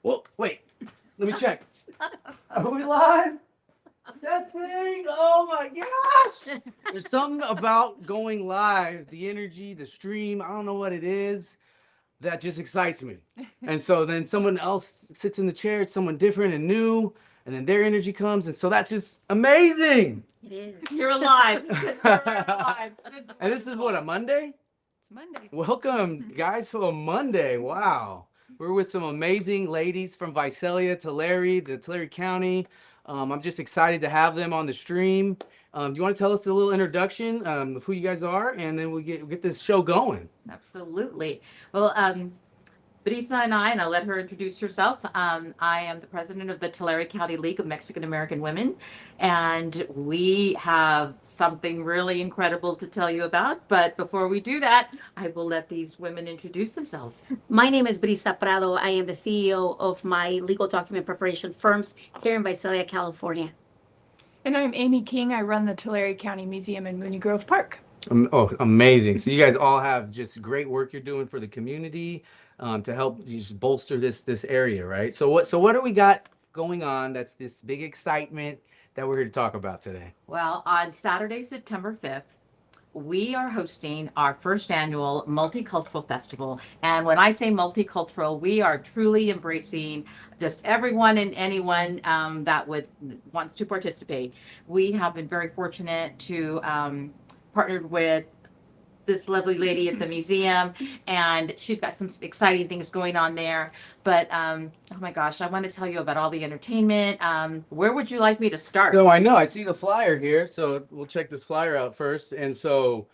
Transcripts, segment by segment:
Whoa, wait. Let me check. Are we live? Testing. Oh my gosh. There's something about going live, the energy, the stream. I don't know what it is that just excites me. And so then someone else sits in the chair, it's someone different and new, and then their energy comes. And so that's just amazing. It is. You're alive. You're alive. And this is what, a Monday? It's Monday. Welcome, guys, to a Monday. Wow. We're with some amazing ladies from Visalia, Tulare, the Tulare County. I'm just excited to have them on the stream. Do you want to tell us a little introduction of who you guys are, and then we'll get this show going? Absolutely. Well, Brisa and I'll let her introduce herself. I am the president of the Tulare County League of Mexican American Women, and we have something really incredible to tell you about. But before we do that, I will let these women introduce themselves. My name is Brisa Prado. I am the CEO of my legal document preparation firms here in Visalia, California. And I'm Amy King. I run the Tulare County Museum in Mooney Grove Park. Oh, amazing. So you guys all have just great work you're doing for the community to help just bolster this area, right? So what do we got going on that's this big excitement that we're here to talk about today? Well, on Saturday, September 5th, we are hosting our first annual Multicultural Festival. And when I say multicultural, we are truly embracing just everyone and anyone that wants to participate. We have been very fortunate to partnered with this lovely lady at the museum, and she's got some exciting things going on there. But oh my gosh, I want to tell you about all the entertainment. Where would you like me to start? No, I know. I see the flyer here, so we'll check this flyer out first. And so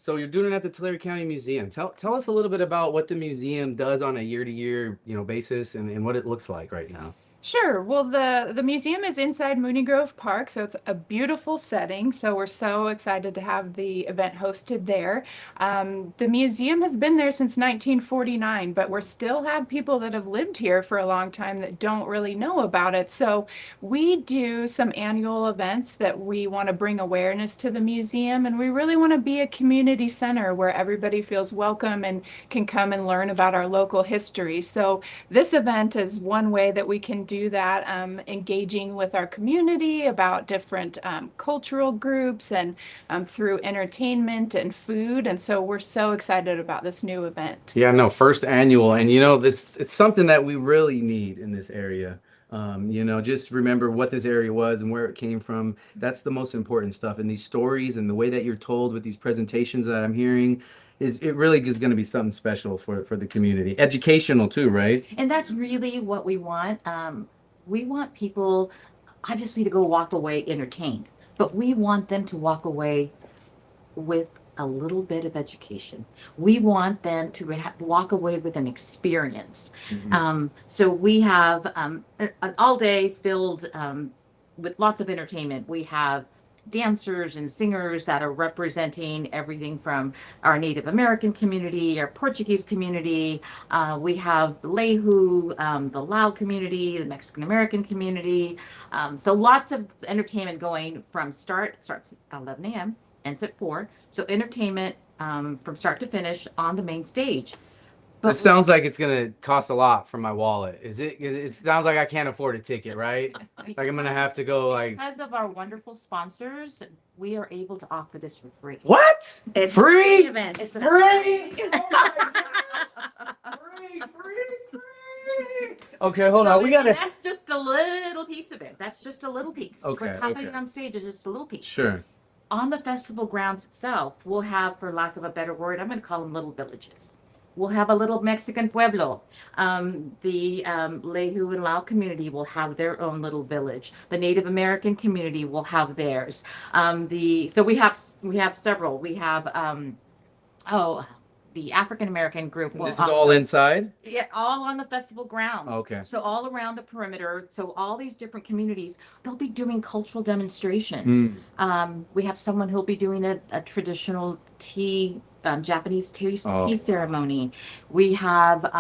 you're doing it at the Tulare County Museum. Tell us a little bit about what the museum does on a year-to-year, basis, and what it looks like right now. Sure. Well, the museum is inside Mooney Grove Park, so it's a beautiful setting. So we're so excited to have the event hosted there. The museum has been there since 1949, but we still have people that have lived here for a long time that don't really know about it. So we do some annual events that we want to bring awareness to the museum, and we really want to be a community center where everybody feels welcome and can come and learn about our local history. So this event is one way that we can do that, engaging with our community about different cultural groups and through entertainment and food. And so we're so excited about this new event. Yeah, no, first annual. And it's something that we really need in this area. Just remember what this area was and where it came from. That's the most important stuff. And these stories and the way that you're told with these presentations that I'm hearing, it really is going to be something special for the community. Educational too, right? And that's really what we want. We want people obviously to go walk away entertained, but we want them to walk away with a little bit of education. We want them to walk away with an experience. Mm-hmm. So we have an all day filled with lots of entertainment. We have dancers and singers that are representing everything from our Native American community, our Portuguese community. We have Lehu, the Lao community, the Mexican American community. So lots of entertainment going from starts at 11 a.m. ends at 4. So entertainment from start to finish on the main stage. But it sounds like it's gonna cost a lot for my wallet. It sounds like I can't afford a ticket, right? Like I'm gonna have to go Because of our wonderful sponsors, we are able to offer this for free. What? It's Free? an event. It's Free? Free. Okay, hold on. We gotta. That's just a little piece of it. That's just a little piece. Okay, What's happening okay. on stage is just a little piece. Sure. On the festival grounds itself, we'll have, for lack of a better word, I'm going to call them little villages. We'll have a little Mexican pueblo. The Lehu and Lao community will have their own little village. The Native American community will have theirs. So we have several. We have the African American group. This is all inside? Yeah, all on the festival grounds. Okay. So all around the perimeter. So all these different communities, they'll be doing cultural demonstrations. We have someone who'll be doing a traditional Japanese tea ceremony. We have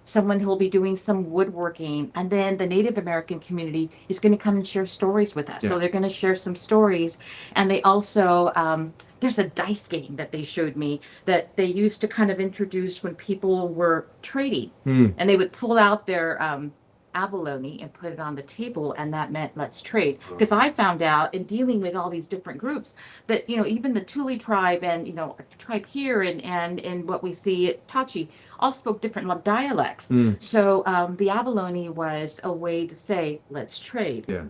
someone who'll be doing some woodworking, and then the Native American community is going to come and share stories with us. So Yeah. they're going to share some stories, and they also there's a dice game that they showed me that they used to kind of introduce when people were trading, and they would pull out their abalone and put it on the table, and that meant let's trade. Because I found out in dealing with all these different groups that, you know, even the Tule tribe and, you know, tribe here and what we see at Tachi all spoke different dialects. So the abalone was a way to say, let's trade. Yeah.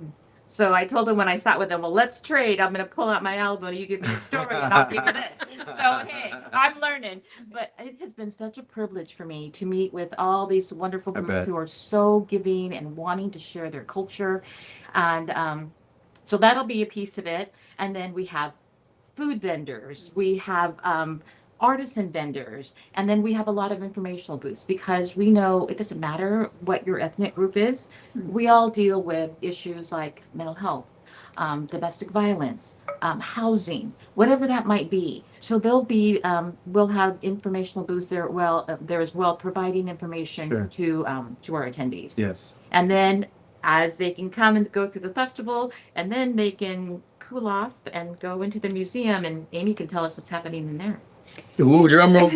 So I told him when I sat with him, well, let's trade. I'm going to pull out my abalone. You give me a story and I'll give you this. So, hey, I'm learning. But it has been such a privilege for me to meet with all these wonderful I groups bet. who are so giving and wanting to share their culture. And so that'll be a piece of it. And then we have food vendors. We have artisan vendors. And then we have a lot of informational booths because we know it doesn't matter what your ethnic group is. We all deal with issues like mental health, domestic violence, housing, whatever that might be. So there'll be, we'll have informational booths there, there as well, providing information Sure. to our attendees. Yes. And then as they can come and go through the festival, and then they can cool off and go into the museum, and Amy can tell us what's happening in there. Ooh, drum roll.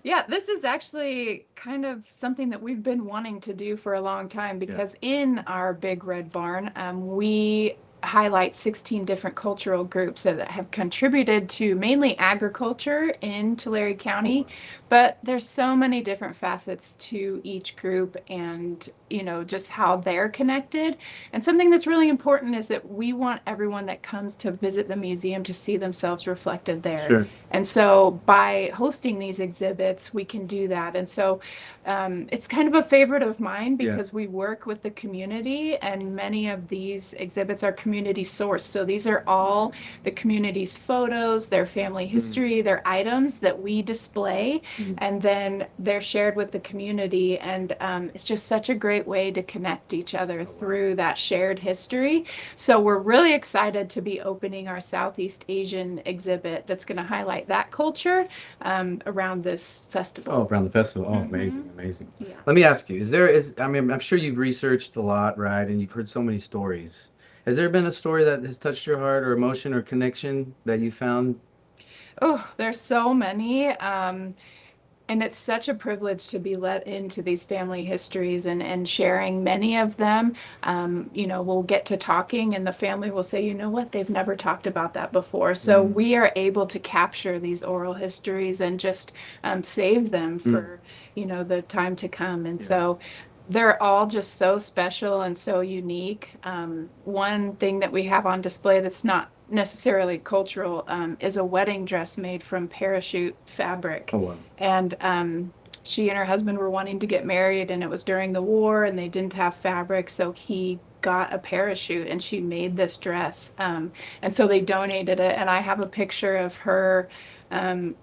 Yeah, this is actually kind of something that we've been wanting to do for a long time because in our Big Red Barn, we highlight 16 different cultural groups that have contributed to mainly agriculture in Tulare County, but there's so many different facets to each group and, you know, just how they're connected. And something that's really important is that we want everyone that comes to visit the museum to see themselves reflected there. Sure. And so by hosting these exhibits, we can do that. And so it's kind of a favorite of mine because we work with the community, and many of these exhibits are community sourced. So these are all the community's photos, their family history, their items that we display, and then they're shared with the community. And it's just such a great way to connect each other through that shared history. So we're really excited to be opening our Southeast Asian exhibit that's going to highlight that culture around this festival. Oh, around the festival. Oh, amazing, amazing. Yeah. Let me ask you, I mean, I'm sure you've researched a lot, right? And you've heard so many stories. Has there been a story that has touched your heart or emotion or connection that you found? Oh, there's so many. And it's such a privilege to be let into these family histories and sharing many of them. You know, we'll get to talking and the family will say, you know what, they've never talked about that before. So we are able to capture these oral histories and just save them for, you know, the time to come. And so they're all just so special and so unique. One thing that we have on display that's not necessarily cultural is a wedding dress made from parachute fabric. Oh, wow. And she and her husband were wanting to get married, and it was during the war and they didn't have fabric, so he got a parachute and she made this dress, and so they donated it, and I have a picture of her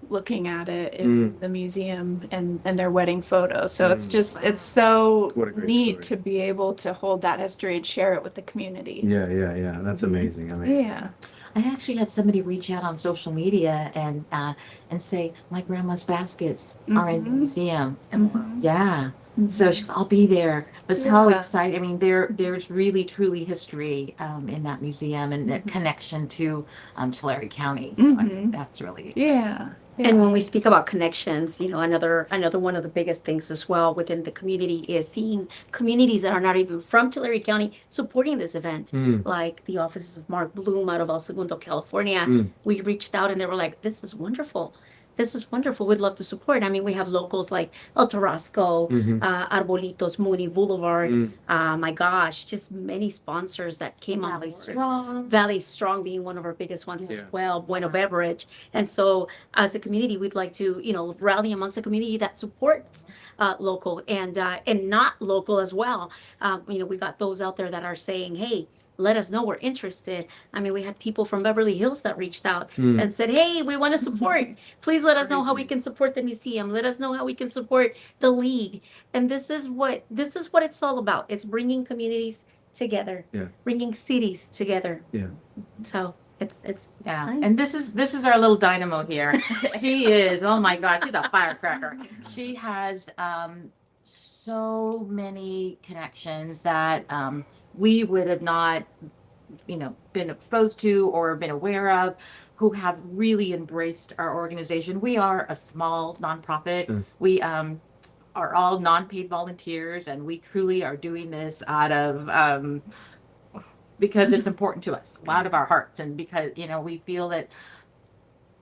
looking at it in the museum and their wedding photo. So it's just, it's so neat to be able to hold that history and share it with the community. Yeah, yeah, yeah. That's amazing. Amazing. Yeah. I actually had somebody reach out on social media and say, my grandma's baskets are in the museum. Yeah. So she's, I'll be there. But how exciting. I mean, there's really, truly history in that museum and that connection to Tulare County. So I think that's really exciting. Yeah. And when we speak about connections, you know, another one of the biggest things as well within the community is seeing communities that are not even from Tulare County supporting this event, like the offices of Mark Bloom out of El Segundo, California. We reached out and they were like, this is wonderful. This is wonderful. We'd love to support. I mean, we have locals like El Tarasco, Arbolitos, Mooney Boulevard. My gosh, just many sponsors that came on board. Valley Strong being one of our biggest ones as well, Bueno Beverage. And so as a community, we'd like to, you know, rally amongst a community that supports local and not local as well. You know, we got those out there that are saying, hey, let us know we're interested. I mean, we had people from Beverly Hills that reached out and said, hey, we want to support. Please let us know how we can support the museum. Let us know how we can support the league. And this is what it's all about. It's bringing communities together, bringing cities together. Yeah. So It's Yeah, nice. and this is our little dynamo here. She is, oh my God, she's a firecracker. She has so many connections that we would have not, been exposed to or been aware of, who have really embraced our organization. We are a small nonprofit. Mm. We are all non-paid volunteers, and we truly are doing this out of because it's important to us, out of our hearts, and because we feel that,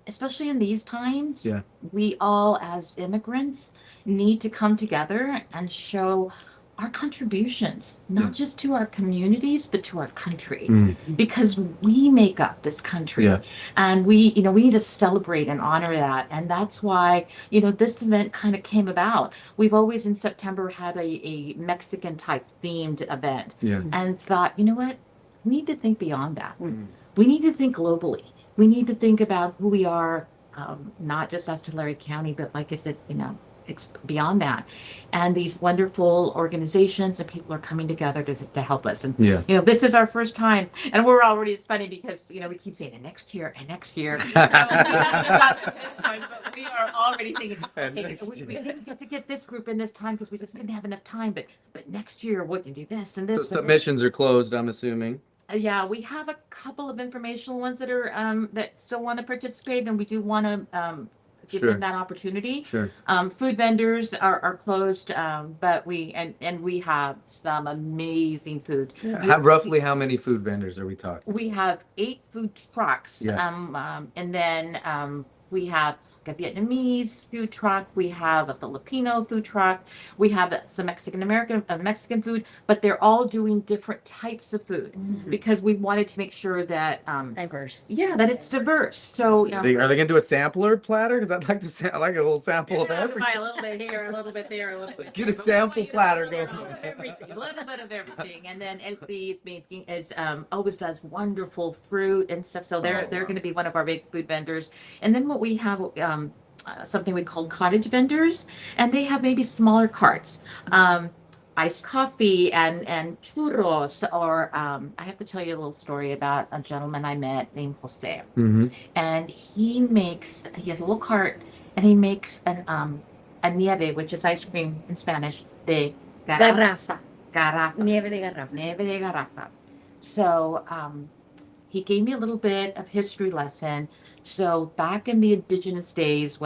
especially in these times, Yeah. we all as immigrants need to come together and show our contributions, not Yeah. just to our communities, but to our country, Mm. because we make up this country. Yeah. And we need to celebrate and honor that. And that's why, this event kind of came about. We've always in September had a Mexican type themed event, Yeah. and thought, you know what? We need to think beyond that. Mm. We need to think globally. We need to think about who we are, not just as Tulare County, but like I said, it's beyond that. And these wonderful organizations and people are coming together to help us. And, Yeah. this is our first time. And we're already, it's funny because, we keep saying, and next year, and next year. So we haven't gotten this time, but we are already thinking, And okay, next we year. didn't get to get this group in this time because we just didn't have enough time. But next year, we can do this and this. So and this. submissions are closed, I'm assuming. Yeah, we have a couple of informational ones that are that still want to participate, and we do want to give Sure. them that opportunity. Sure. Food vendors are closed, but we have some amazing food. Roughly how many food vendors are we talking? We have 8 food trucks, Yeah. and then we have a Vietnamese food truck. We have a Filipino food truck. We have some Mexican food, but they're all doing different types of food because we wanted to make sure that diverse. that it's diverse. So Are they gonna do a sampler platter? Because I'd like to I like a little sample of buy everything. a little bit here, a little bit there, a little bit. Get a there. sample But platter a little going. bit of everything, a little bit of everything, and then LP making is always does wonderful fruit and stuff. So they're wow. going to be one of our big food vendors. And then what we have something we call cottage vendors, and they have maybe smaller carts. Iced coffee and churros, or I have to tell you a little story about a gentleman I met named Jose. Mm-hmm. And he has a little cart, and he makes a nieve, which is ice cream in Spanish, de Garrafa. garrafa. Nieve de garrafa. Nieve de garrafa. So he gave me a little bit of history lesson. So back in the indigenous days,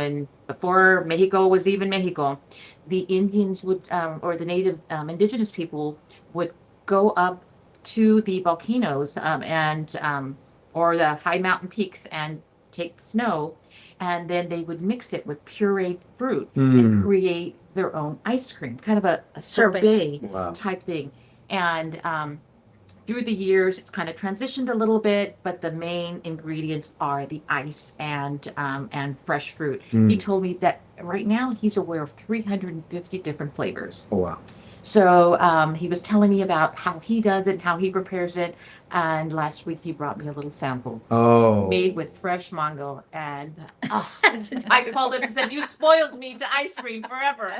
before Mexico was even Mexico, the Indians would, or the native indigenous people would go up to the volcanoes or the high mountain peaks and take snow, and then they would mix it with pureed fruit and create their own ice cream, kind of a sorbet Wow. type thing. And through the years, it's kind of transitioned a little bit, but the main ingredients are the ice and fresh fruit. He told me that right now he's aware of 350 different flavors. Oh, wow. So he was telling me about how he does it, how he prepares it, and last week he brought me a little sample Oh. made with fresh mango, and I called him and said, "You spoiled me to ice cream forever.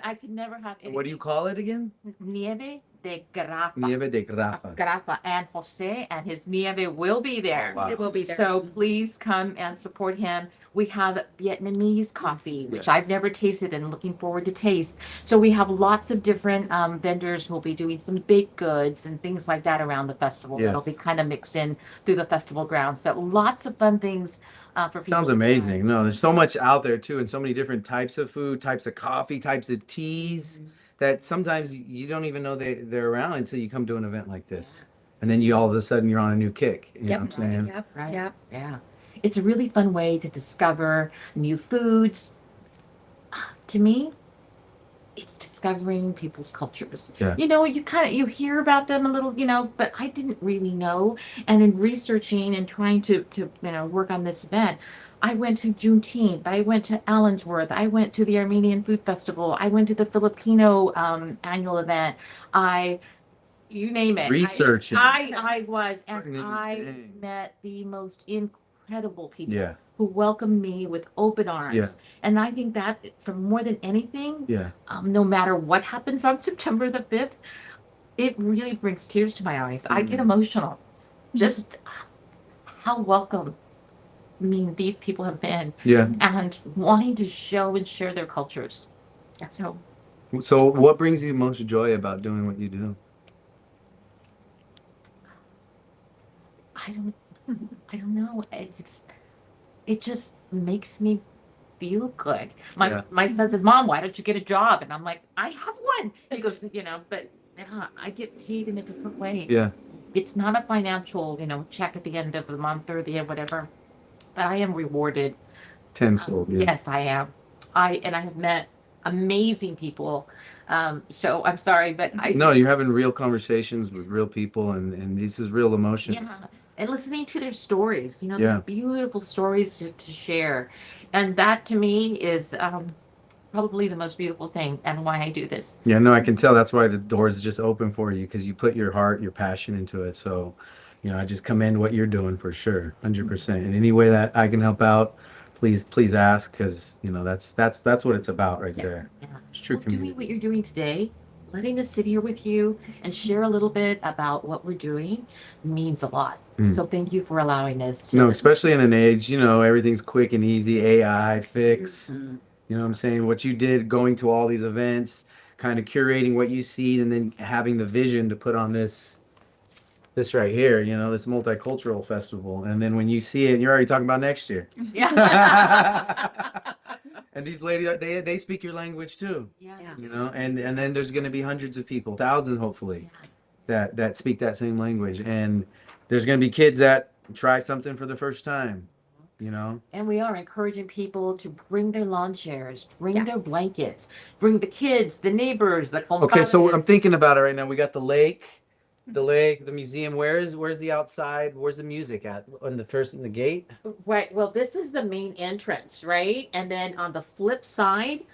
I could never have anything." What do you call it again? Nieve de garrafa. Nieve de garrafa. Garrafa, and Jose and his nieve will be there. Wow. It will be there. So please come and support him. We have Vietnamese coffee, which Yes. I've never tasted and looking forward to taste. So we have lots of different vendors who will be doing some baked goods and things like that around the festival. Yes. That'll be kind of mixed in through the festival grounds. So lots of fun things for people. Sounds to try. amazing. No, there's so much out there too, and so many different types of food, types of coffee, types of teas that sometimes you don't even know they're around until you come to an event like this. And then you all of a sudden you're on a new kick. You know what I'm saying? Yep. Right. Yep. Yeah. It's a really fun way to discover new foods. To me, it's discovering people's cultures. Yeah. You hear about them a little, but I didn't really know. And in researching and trying to work on this event, I went to Juneteenth, I went to Allensworth, I went to the Armenian Food Festival, I went to the Filipino annual event. You name it. Researching. I was, and Freaking I dang. met the most incredible people Yeah. who welcomed me with open arms. Yeah. And I think that, for more than anything, Yeah. no matter what happens on September the 5th, it really brings tears to my eyes. I get emotional. Just how welcome, I mean, these people have been, Yeah. and wanting to show and share their cultures. So So what brings you most joy about doing what you do? I don't, I don't know. It just makes me feel good. Yeah. My son says, "Mom, why don't you get a job?" And I'm like, "I have one." He goes, but I get paid in a different way. Yeah. It's not a financial, check at the end of the month or the end, whatever. But I am rewarded. Tenfold. Yeah. Yes, I am. I have met amazing people. So I'm sorry, but No, you're having real conversations with real people, and this is real emotions. yeah, and listening to their stories. Yeah. They're beautiful stories to share, and that to me is probably the most beautiful thing, and why I do this. Yeah, no, I can tell. That's why the doors is just open for you, because you put your heart, your passion into it. So, I just commend what you're doing for sure, 100%. In any way that I can help out, please ask, because that's what it's about right there. Yeah. It's true Well, doing community. what you're doing today, letting us sit here with you and share a little bit about what we're doing means a lot. So thank you for allowing us to. No, especially in an age, everything's quick and easy, AI, fix. You know what I'm saying? What you did going to all these events, kind of curating what you see, and then having the vision to put on this right here, this multicultural festival. And then when you see it, you're already talking about next year. Yeah. And these ladies, they speak your language too. Yeah. And then there's going to be hundreds of people, thousands hopefully, that speak that same language. And there's going to be kids that try something for the first time. And we are encouraging people to bring their lawn chairs, bring their blankets, bring the kids, the neighbors, the Okay, so I'm compadres. thinking about it right now. We got the lake, the museum. Where's the outside? Where's the music at? In the gate? Right. Well, this is the main entrance, right? And then on the flip side,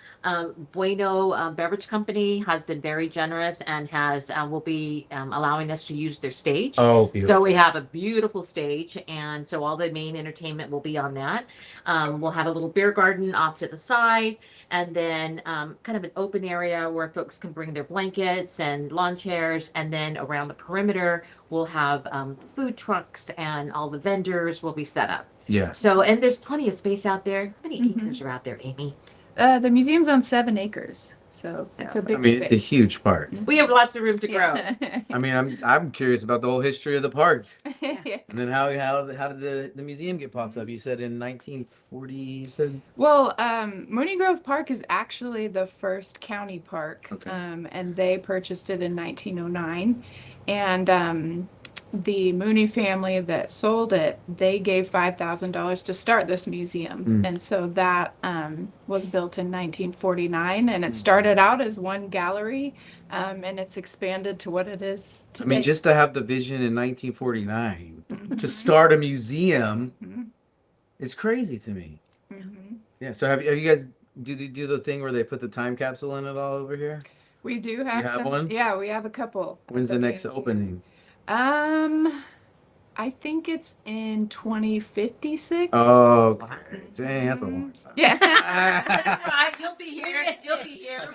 Bueno Beverage Company has been very generous and will be allowing us to use their stage. Oh, beautiful. So we have a beautiful stage, and so all the main entertainment will be on that. We'll have a little beer garden off to the side, and then kind of an open area where folks can bring their blankets and lawn chairs, and then around the perimeter, we'll have food trucks and all the vendors will be set up. Yeah. So, and there's plenty of space out there. How many acres are out there, Amy? The museum's on 7 acres, so it's a big space. It's a huge park. We have lots of room to grow. I mean, I'm curious about the whole history of the park. Yeah. And then how did the museum get popped up? You said in 1940, you said? Well, Mooney Grove Park is actually the first county park, Okay. and they purchased it in 1909. And the Mooney family that sold it, they gave $5,000 to start this museum. And so that was built in 1949, and it started out as one gallery, and it's expanded to what it is I today. mean, just to have the vision in 1949 to start a museum, it's crazy to me. Yeah. So have you guys do the thing where they put the time capsule in it all over here? We do have You have some. one? Yeah, we have a couple. When's the at next museum. opening? I think it's in 2056. Oh, dang, that's a long time. Yeah. Right, you'll be here. You'll be here.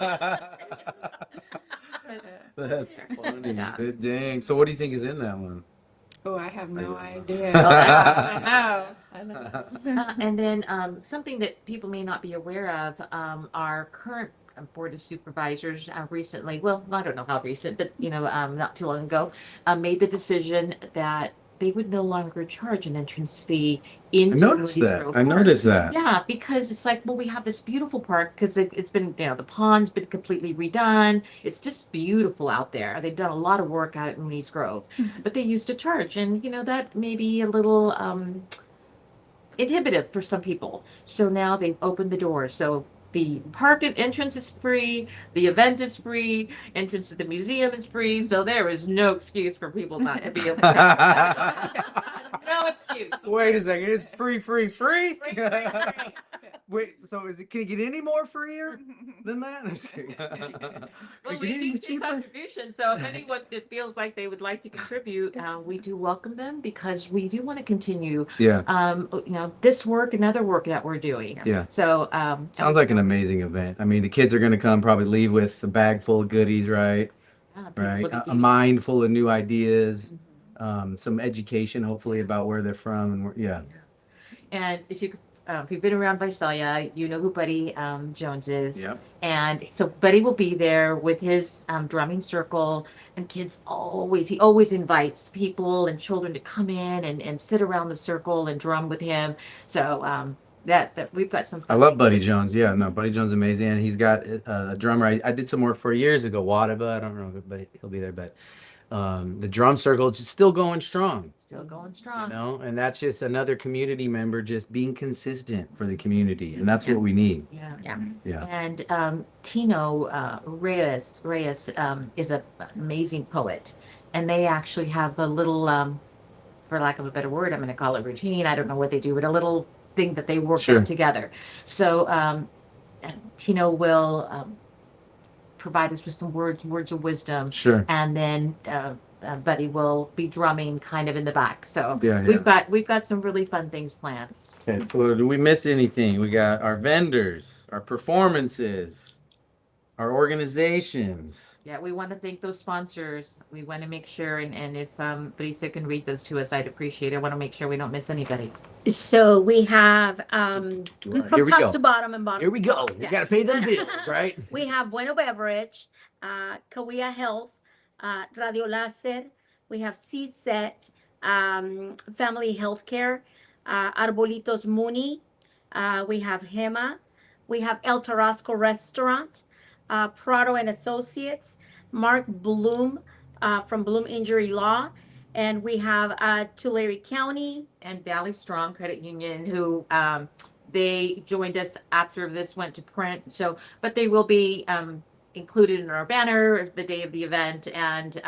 That's funny. Yeah. Dang. So what do you think is in that one? Oh, I have no idea. I don't know. And then something that people may not be aware of, our current Board of Supervisors recently, well, I don't know how recent, but not too long ago, made the decision that they would no longer charge an entrance fee into Mooney Grove I Park. noticed that. Yeah, because it's like, well, we have this beautiful park because it's been, the pond's been completely redone. It's just beautiful out there. They've done a lot of work out at Mooney's Grove, but they used to charge, and that may be a little inhibitive for some people. So now they've opened the doors. So the park entrance is free, the event is free, entrance to the museum is free, so there is no excuse for people not to be able to. No excuse. Wait a second, it's free. Free. Wait, so can it get any more freer than that? I'm just kidding. Well, we do take contributions, so if anyone that feels like they would like to contribute, we do welcome them because we do want to continue, Yeah. this work and other work that we're doing. Yeah. So, Sounds like an amazing event. I mean, the kids are going to come, probably leave with a bag full of goodies, right? people Right. will be A mind full of new ideas. some education, hopefully, about where they're from and yeah. And if you've been around Visalia, you know who Buddy Jones is. Yep. And so Buddy will be there with his drumming circle, and he always invites people and children to come in and sit around the circle and drum with him. So that we've got some. I love Buddy Jones. Yeah, no, Buddy Jones is amazing, and he's got a drummer. I did some work for years ago, Wadaba. I don't know, but he'll be there. But the drum circle is still going strong. Still going strong. You know, and that's just another community member just being consistent for the community, and that's what we need. Yeah. Yeah. And Tino Reyes is an amazing poet, and they actually have a little, for lack of a better word, I'm going to call it routine. I don't know what they do, but a little thing that they work Sure. on together. So Tino will provide us with some words of wisdom, Sure. and then Buddy will be drumming kind of in the back. So Yeah, we've got some really fun things planned. Okay, so do we miss anything? We got our vendors, our performances, our organizations. Yeah, we want to thank those sponsors. We want to make sure, and if Brisa can read those to us, I'd appreciate it. I want to make sure we don't miss anybody. So we have from Here we top go. to bottom and bottom. Here we go. We got to pay them bills, right? We have Bueno Beverage, Kawia Health, Radio Láser. We have CSET, Family Healthcare, Arbolitos Mooney. We have Hema. We have El Tarasco Restaurant, Prado and Associates, Mark Bloom from Bloom Injury Law, and we have Tulare County. And Valley Strong Credit Union, who they joined us after this went to print. So, but they will be included in our banner the day of the event, and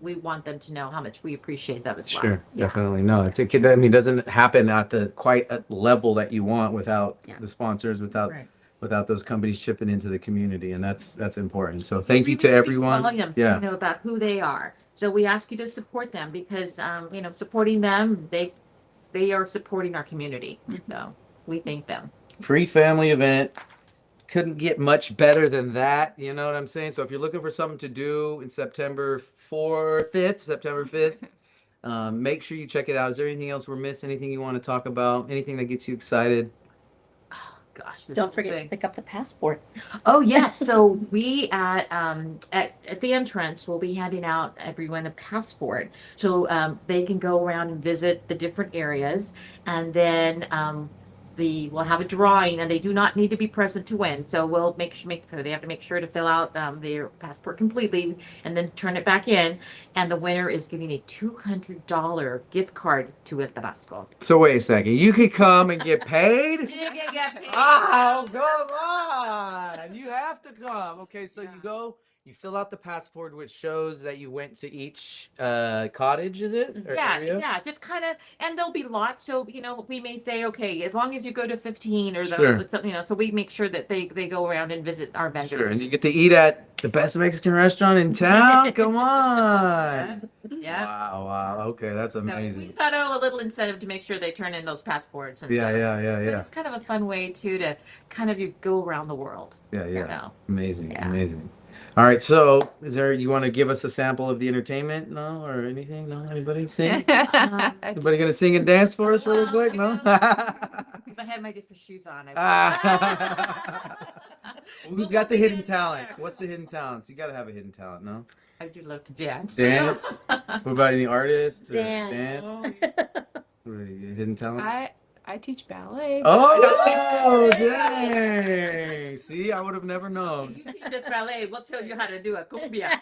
we want them to know how much we appreciate them as well. Sure, definitely. No, it's a kid. I mean, it doesn't happen at the quite at level that you want without the sponsors, without those companies chipping into the community, and that's important. So thank you to everyone. Volumes, Yeah. you know, about who they are. So we ask you to support them because you know, supporting them, they are supporting our community. So we thank them. Free family event. Couldn't get much better than that. You know what I'm saying? So if you're looking for something to do in September 5th, make sure you check it out. Is there anything else we're missing? Anything you want to talk about? Anything that gets you excited? Gosh, Don't forget to pick up the passports. Oh yes, so we at the entrance we'll be handing out everyone a passport, so they can go around and visit the different areas, and then we'll have a drawing, and they do not need to be present to win. So we'll they have to make sure to fill out their passport completely and then turn it back in, and the winner is getting a $200 gift card to El Tarasco. So wait a second. You could come and get paid? You can get paid. Oh, come on. You have to come. Okay, so you go, you fill out the passport, which shows that you went to each cottage, is it? Or area? Yeah, just kind of, and there'll be lots. So, you know, we may say, okay, as long as you go to 15 or Sure. you know, so we make sure that they go around and visit our vendors. Sure, and you get to eat at the best Mexican restaurant in town? Come on. Yeah. Wow. Okay, that's So we amazing. thought, a little incentive to make sure they turn in those passports. And Yeah. But it's kind of a fun way too to kind of go around the world. Yeah. You know? Amazing. Yeah. Amazing. All right, so you want to give us a sample of the entertainment? No, or anything? No, anybody sing? Anybody gonna sing and dance for us real quick? No. If I had my different shoes on, I would. Who's got the hidden talent? What's the hidden talents? You gotta have a hidden talent, no? I do love to dance. Dance. What about any artists? Or Dance. Hidden talent? I teach ballet. Oh, dang! See, I would have never known. You teach us ballet, we'll tell you how to do a cumbia.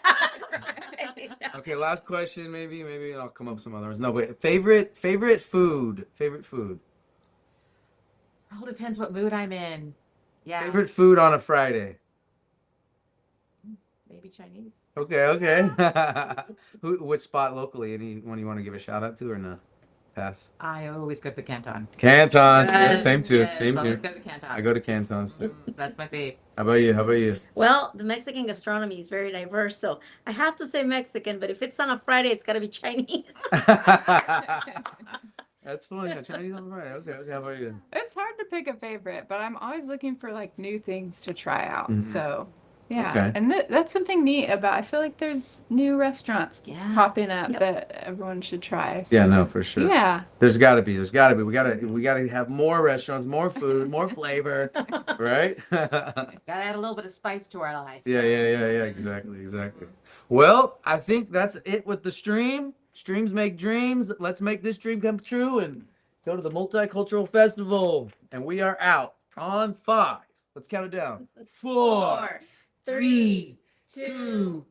Okay, last question. Maybe I'll come up with some other ones. No, but favorite food. All depends what mood I'm in. Yeah. Favorite food on a Friday. Maybe Chinese. Okay. Which spot locally? Anyone you want to give a shout out to or no? Pass. I always go to the Canton. Cantons. Yes, Same too. yes, Same always here. go to the Canton. I go to Cantons. That's my fave. How about you? Well, the Mexican gastronomy is very diverse, so I have to say Mexican, but if it's on a Friday, it's got to be Chinese. That's funny. Yeah, Chinese on Friday. Okay. How about you? It's hard to pick a favorite, but I'm always looking for like new things to try out. Mhm. So Yeah, Okay. and that's something neat about. I feel like there's new restaurants Yeah. popping up Yep. that everyone should try. Yeah, So, no, for sure. yeah, There's got to be. We gotta have more restaurants, more food, more flavor, right? Gotta add a little bit of spice to our life. Yeah. Exactly. Well, I think that's it with the stream. Streams make dreams. Let's make this dream come true and go to the Multicultural Festival. And we are out on 5. Let's count it down. 4, 3, 2,